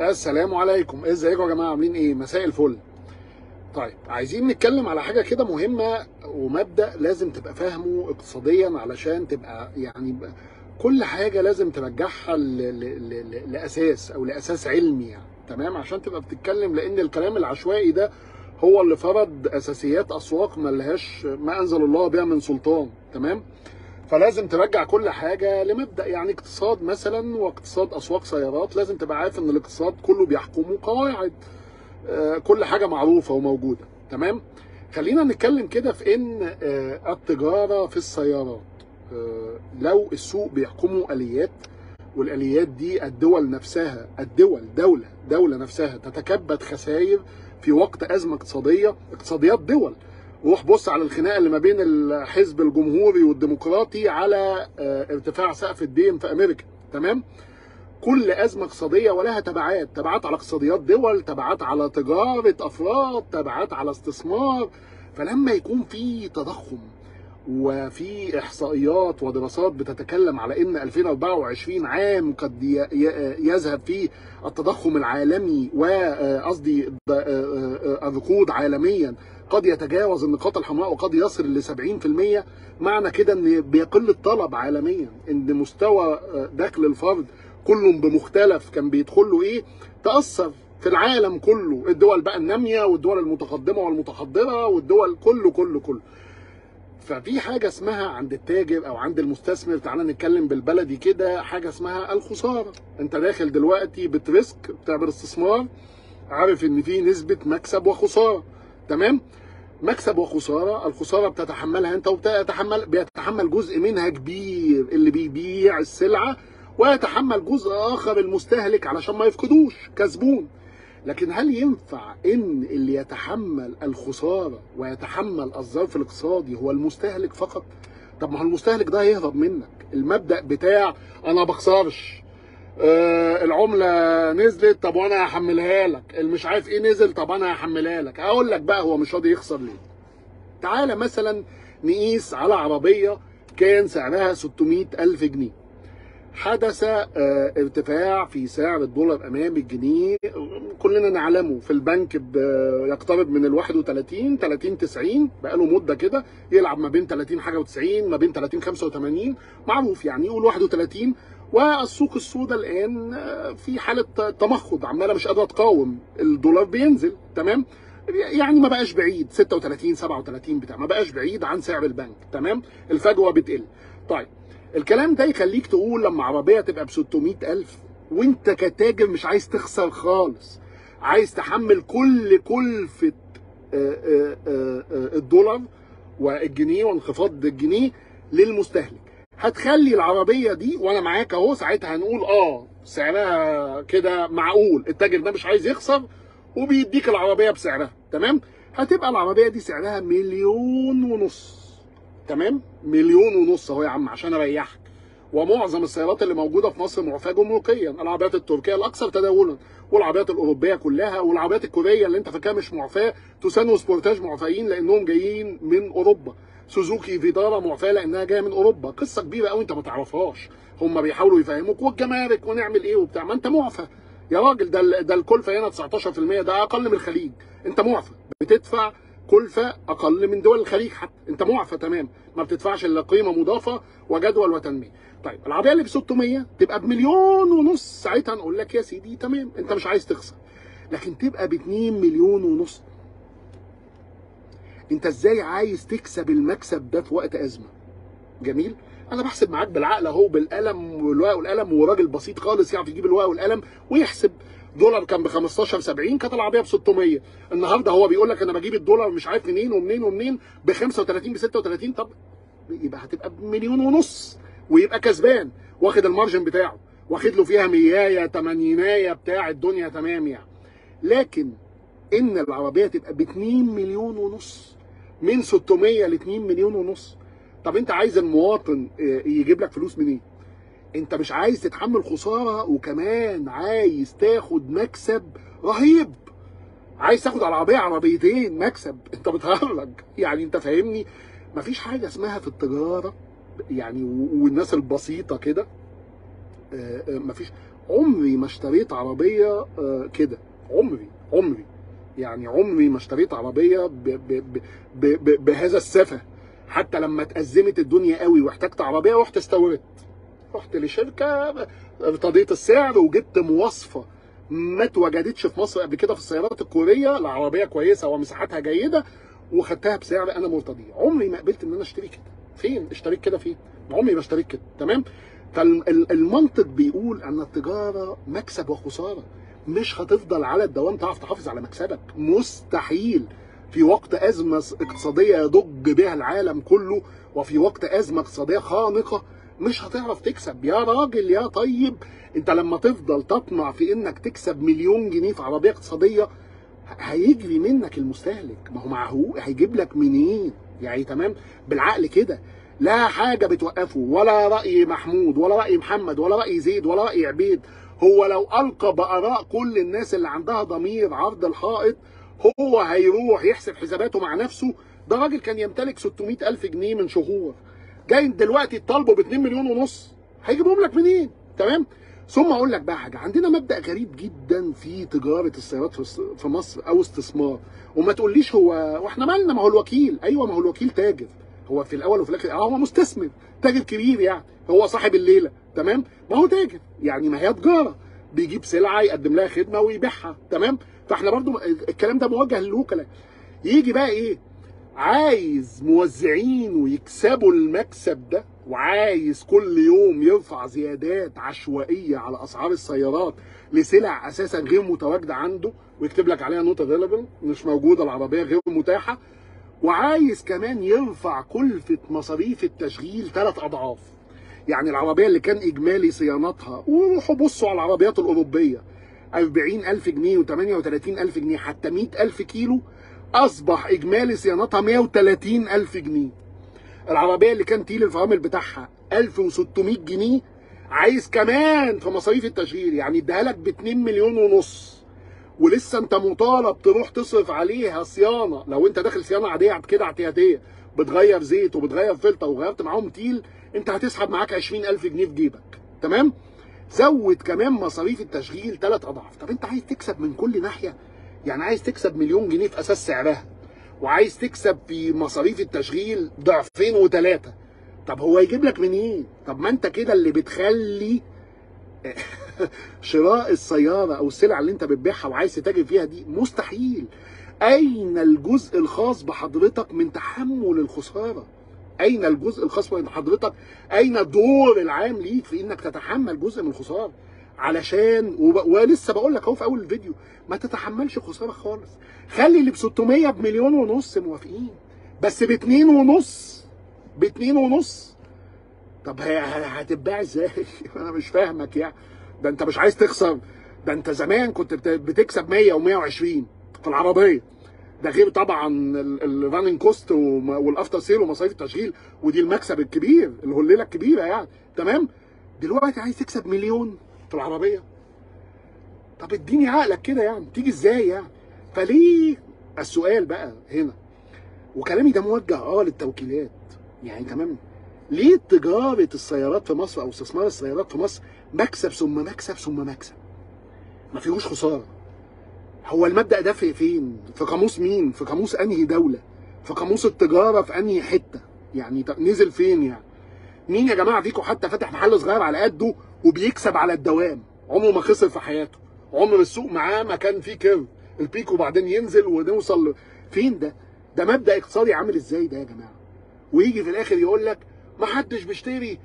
السلام عليكم، ازيكم يا جماعه؟ عاملين ايه؟ مساء الفل. طيب، عايزين نتكلم على حاجه كده مهمه ومبدأ لازم تبقى فاهمه اقتصاديا، علشان تبقى يعني كل حاجه لازم ترجعها لاساس او لاساس علمي، يعني تمام، عشان تبقى بتتكلم، لان الكلام العشوائي ده هو اللي فرض اساسيات اسواق ما لهاش ما انزل الله بها من سلطان. تمام، فلازم ترجع كل حاجه لمبدا، يعني اقتصاد مثلا واقتصاد اسواق سيارات، لازم تبقى عارف ان الاقتصاد كله بيحكمه قواعد. كل حاجه معروفه وموجوده. تمام، خلينا نتكلم كده في ان التجاره في السيارات، لو السوق بيحكمه اليات، والاليات دي الدول نفسها، دوله نفسها تتكبد خسائر في وقت ازمه اقتصاديه، اقتصاديات دول. روح بص على الخناقه اللي ما بين الحزب الجمهوري والديمقراطي على ارتفاع سقف الدين في امريكا. تمام، كل ازمه اقتصاديه ولها تبعات على اقتصاديات دول، تبعات على تجاره افراد، تبعات على استثمار. فلما يكون في تضخم وفي احصائيات ودراسات بتتكلم على ان 2024 عام قد يذهب فيه التضخم العالمي، وقصدي الركود عالميا قد يتجاوز النقاط الحمراء وقد يصل ل 70%، معنى كده ان بيقل الطلب عالميا، ان مستوى دخل الفرد كل بمختلف كان بيدخل له ايه تأثر في العالم كله، الدول بقى النامية والدول المتقدمة والمتحضرة والدول كله. ففي حاجه اسمها عند التاجر او عند المستثمر، تعالى نتكلم بالبلدي كده، حاجه اسمها الخساره. انت داخل دلوقتي بتريسك، بتعمل استثمار، عارف ان في نسبه مكسب وخساره. تمام، مكسب وخساره، الخساره بتتحملها انت بيتحمل جزء منها كبير اللي بيبيع السلعه، ويتحمل جزء اخر المستهلك علشان ما يفقدوش كسبون. لكن هل ينفع ان اللي يتحمل الخساره ويتحمل الظرف الاقتصادي هو المستهلك فقط؟ طب ما هو المستهلك ده هيهرب منك. المبدأ بتاع انا بخسرش، العمله نزلت، طب وانا هحملها لك، المش عارف ايه نزل، طب انا هحملها لك. اقول لك بقى هو مش راضي يخسر ليه. تعالى مثلا نقيس على عربيه كان سعرها 600,000 جنيه، حدث ارتفاع في سعر الدولار امام الجنيه، كلنا نعلمه، في البنك يقترب من ال 31 90 بقاله مده كده، يلعب ما بين 30 حاجه و90، ما بين 30 85 معروف، يعني يقول 31. والسوق السوداء الان في حاله تمخض، عماله مش قادره تقاوم، الدولار بينزل. تمام، يعني ما بقاش بعيد 36 37 بتاع، ما بقاش بعيد عن سعر البنك. تمام، الفجوه بتقل. طيب، الكلام ده يخليك تقول لما عربيه تبقى ب 600,000 وانت كتاجر مش عايز تخسر خالص، عايز تحمل كل كلفه الدولار والجنيه وانخفاض الجنيه للمستهلك، هتخلي العربيه دي، وانا معاك اهو، ساعتها هنقول سعرها كده معقول، التاجر ده مش عايز يخسر وبيديك العربيه بسعرها. تمام، هتبقى العربيه دي سعرها 1,500,000. تمام، 1,500,000 اهو يا عم عشان اريحك. ومعظم السيارات اللي موجوده في مصر معفاه جمركيا، العربيات التركيه الاكثر تداولا، والعربيات الاوروبيه كلها، والعربيات الكوريه اللي انت فاكرها مش معفاه، توسان وسبورتاج معفيين لانهم جايين من اوروبا، سوزوكي فيدارا معفاه لانها جايه من اوروبا. قصه كبيره قوي انت ما تعرفهاش، هم بيحاولوا يفهموك، والجمارك ونعمل ايه وبتاع، ما انت معفى يا راجل. ده الكلفه هنا 19%، ده اقل من الخليج. انت معفى، بتدفع كلفه اقل من دول الخليج حتى، انت معفى تمام، ما بتدفعش الا قيمه مضافه وجدول وتنميه. طيب، العربيه اللي ب 600 تبقى ب 1,500,000، ساعتها نقول لك يا سيدي تمام، انت مش عايز تخسر. لكن تبقى ب 2,500,000، انت ازاي عايز تكسب المكسب ده في وقت ازمه؟ جميل، انا بحسب معاك بالعقل اهو، بالقلم والورقه والقلم، وراجل بسيط خالص يعرف يجيب الورقه والقلم ويحسب. دولار كان ب 15 70، كانت العربيه ب 600. النهارده هو بيقول لك انا بجيب الدولار مش عارف منين ومنين ب 35 ب 36. طب يبقى هتبقى ب 1,500,000 ويبقى كسبان، واخد المارجن بتاعه، واخد له فيها 100 80 بتاع الدنيا تمام يعني. لكن ان العربيه تبقى ب 2,500,000، من 600 ل 2,500,000، طب انت عايز المواطن يجيب لك فلوس منين؟ انت مش عايز تتحمل خساره، وكمان عايز تاخد مكسب رهيب، عايز تاخد على العربيه عربيتين مكسب، انت بتهرج يعني، انت فاهمني؟ مفيش حاجه اسمها في التجاره يعني، والناس البسيطه كده مفيش. عمري ما اشتريت عربيه كده، عمري يعني عمري ما اشتريت عربيه بهذا السفه. حتى لما اتأزمت الدنيا قوي واحتجت عربيه رحت استوردت، رحت لشركه ارتضيت السعر وجبت مواصفه ما اتوجدتش في مصر قبل كده في السيارات الكوريه، العربيه كويسه ومساحتها جيده وخدتها بسعر انا مرتضيه. عمري ما قبلت ان انا اشتري كده. فين اشتريت كده؟ فين؟ عمري ما اشتريت كده. تمام. فالمنطق بيقول ان التجاره مكسب وخساره، مش هتفضل على الدوام تعرف تحافظ على مكسبك، مستحيل. في وقت ازمه اقتصاديه يضج بها العالم كله وفي وقت ازمه اقتصاديه خانقه مش هتعرف تكسب يا راجل يا طيب. انت لما تفضل تطمع في انك تكسب مليون جنيه في عربيه اقتصاديه هيجري منك المستهلك. ما هو معه هيجيب لك منين يعني؟ تمام. بالعقل كده لا حاجه بتوقفه، ولا راي محمود ولا راي محمد ولا راي زيد ولا راي عبيد. هو لو القى باراء كل الناس اللي عندها ضمير عرض الحائط هو هيروح يحسب حساباته مع نفسه. ده راجل كان يمتلك 600,000 جنيه من شهور، جاي دلوقتي تطالبه ب 2 مليون ونص، هيجيبهم لك منين؟ تمام. ثم اقول لك بقى حاجه، عندنا مبدا غريب جدا في تجاره السيارات في مصر او استثمار. وما تقوليش واحنا مالنا، ما هو الوكيل، ايوه ما هو الوكيل تاجر، هو في الاول وفي الاخر هو مستثمر تاجر كبير يعني، هو صاحب الليله. تمام. ما هو تاجر يعني، ما هي تجاره، بيجيب سلعه يقدم لها خدمه ويبيعها. تمام. فاحنا برضو الكلام ده موجه للوكلاء. يجي بقى ايه؟ عايز موزعين ويكسبوا المكسب ده، وعايز كل يوم يرفع زيادات عشوائيه على اسعار السيارات لسلع اساسا غير متواجده عنده، ويكتب لك عليها نوت افيلبل، مش موجوده، العربيه غير متاحه. وعايز كمان يرفع كلفه مصاريف التشغيل 3 اضعاف. يعني العربيه اللي كان اجمالي صيانتها، وروحوا بصوا على العربيات الاوروبيه، 40,000 جنيه و38,000 جنيه حتى 100,000 كيلو، اصبح اجمالي صيانتها 130,000 جنيه. العربيه اللي كان تيل الفرامل بتاعها 1600 جنيه عايز كمان في مصاريف التشغيل، يعني اديها لك ب 2 مليون ونص، ولسه انت مطالب تروح تصرف عليها صيانه. لو انت داخل صيانه عاديه كده اعتياديه، بتغير زيت وبتغير فلتر وغيرت معاهم تيل، انت هتسحب معاك 20,000 جنيه في جيبك. تمام. زود كمان مصاريف التشغيل 3 اضعاف. طب انت عايز تكسب من كل ناحيه، يعني عايز تكسب مليون جنيه في اساس سعرها، وعايز تكسب في مصاريف التشغيل ضعفين وثلاثه. طب هو يجيب لك منين؟ طب ما انت كده اللي بتخلي شراء السياره او السلع اللي انت بتبيعها وعايز تتاجر فيها دي مستحيل. اين الجزء الخاص بحضرتك من تحمل الخساره؟ اين الجزء الخاص بحضرتك؟ اين الدور العام ليك في انك تتحمل جزء من الخساره؟ علشان ولسه بقول لك اهو في اول الفيديو، ما تتحملش خساره خالص. خلي اللي ب 600 بمليون ونص موافقين، بس ب 2 ونص، ب 2 ونص. طب هتتباع ازاي؟ انا مش فاهمك يعني. ده انت مش عايز تخسر، ده انت زمان كنت بتكسب 100 و120 في العربيه، ده غير طبعا الراننج كوست والافتر سيل ومصاريف التشغيل، ودي المكسب الكبير، الهليله الكبيره يعني. تمام. دلوقتي عايز تكسب مليون في العربيه؟ طب اديني عقلك كده يعني، تيجي ازاي يعني؟ فليه السؤال بقى هنا، وكلامي ده موجه للتوكيلات يعني. تمام. ليه تجاره السيارات في مصر او استثمار السيارات في مصر مكسب ثم مكسب ثم مكسب، ما فيهوش خساره؟ هو المبدأ ده فين؟ في قاموس مين؟ في قاموس انهي دولة؟ في قاموس التجارة في انهي حتة؟ يعني نزل فين يعني؟ مين يا جماعة فيكم حتى فاتح محل صغير على قده وبيكسب على الدوام؟ عمره ما خسر في حياته، عمر السوق معاه ما كان فيه كيرف البيك وبعدين ينزل ونوصل فين ده؟ ده مبدأ اقتصادي عامل ازاي ده يا جماعة؟ ويجي في الاخر يقول لك ما حدش بيشتري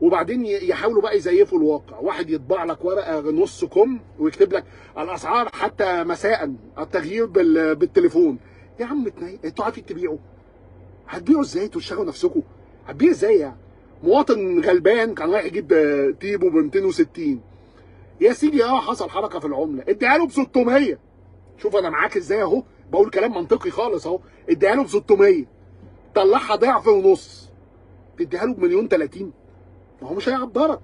وبعدين يحاولوا بقى يزيفوا الواقع. واحد يطبع لك ورقه نص كم ويكتب لك الاسعار حتى مساء، التغيير بالتليفون. يا عم انتوا عارفين تبيعوا؟ هتبيعوا ازاي؟ تشتغلوا نفسكم؟ هتبيع ازاي يعني؟ مواطن غلبان كان رايح يجيب تيبو ب 260 يا سيدي، حصل حركه في العمله، اديها له ب 600. شوف انا معاك ازاي اهو، بقول كلام منطقي خالص اهو. اديها له ب 600، طلعها ضعف ونص، تديها له بمليون 30. ما هو مش هيقدرك،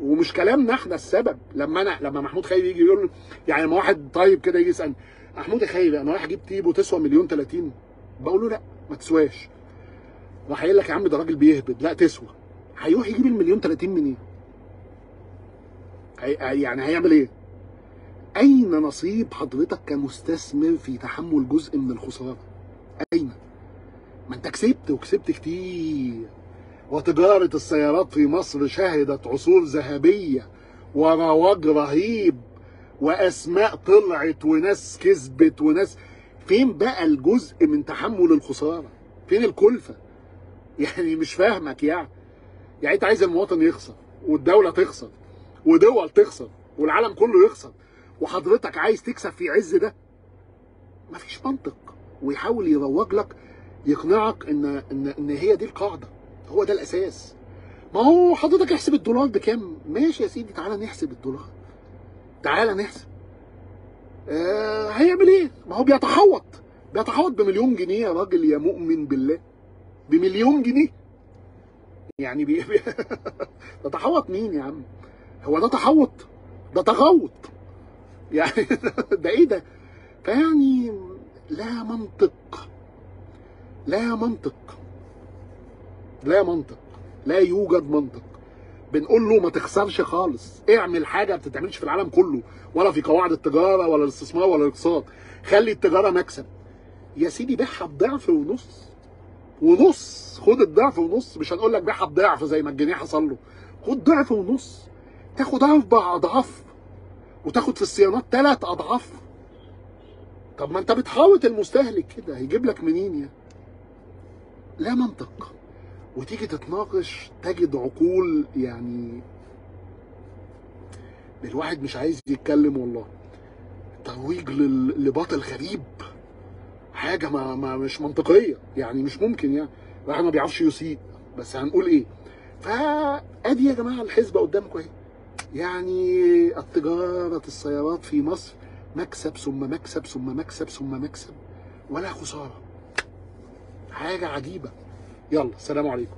ومش كلامنا احنا السبب. لما محمود خيري يجي يقول يعني، لما واحد طيب كده يجي يسالني محمود يا خيري انا رايح اجيب تيبو تسوى مليون 30، بقول له لا ما تسواش. راح قايل لك يا عم ده راجل بيهبد، لا تسوى. هيروح يجيب المليون 30 منين؟ يعني هيعمل ايه؟ اين نصيب حضرتك كمستثمر في تحمل جزء من الخساره؟ اين؟ ما انت كسبت وكسبت كتير. وتجاره السيارات في مصر شهدت عصور ذهبيه ورواج رهيب، واسماء طلعت وناس كسبت وناس. فين بقى الجزء من تحمل الخساره؟ فين الكلفه؟ يعني مش فاهمك يعني انت عايز المواطن يخسر والدوله تخسر ودول تخسر والعالم كله يخسر، وحضرتك عايز تكسب في عز ده؟ مفيش منطق. ويحاول يروج لك، يقنعك ان هي دي القاعده، هو ده الاساس. ما هو حضرتك احسب الدولار بكام؟ ماشي يا سيدي، تعالى نحسب الدولار، تعالى نحسب. هيعمل ايه؟ ما هو بيتحوط بمليون جنيه يا راجل يا مؤمن بالله، بمليون جنيه. يعني تتحوط مين يا عم؟ هو ده تحوط؟ ده تغوط يعني. ده ايه ده؟ فيعني لا منطق، لا منطق، لا منطق، لا يوجد منطق. بنقول له ما تخسرش خالص، اعمل حاجه ما بتتعملش في العالم كله، ولا في قواعد التجاره ولا الاستثمار ولا الاقتصاد. خلي التجاره مكسب يا سيدي، بيعها بضعف ونص، خد الضعف ونص. مش هنقول لك بيعها بضعف زي ما الجنيه حصل له، خد ضعف ونص، تاخد 4 اضعاف، وتاخد في الصيانات 3 اضعاف. طب ما انت بتحاوط المستهلك كده، هيجيب لك منين يعني؟ لا منطق. وتيجي تتناقش تجد عقول يعني الواحد مش عايز يتكلم والله. ترويج لباطل غريب، حاجه ما مش منطقيه يعني، مش ممكن يعني. الواحد ما بيعرفش يسيء، بس هنقول ايه؟ فادي يا جماعه الحسبه قدامكم اهي. يعني التجاره السيارات في مصر مكسب ثم مكسب ثم مكسب ثم مكسب، ولا خساره. حاجه عجيبه. يلا، سلام عليكم.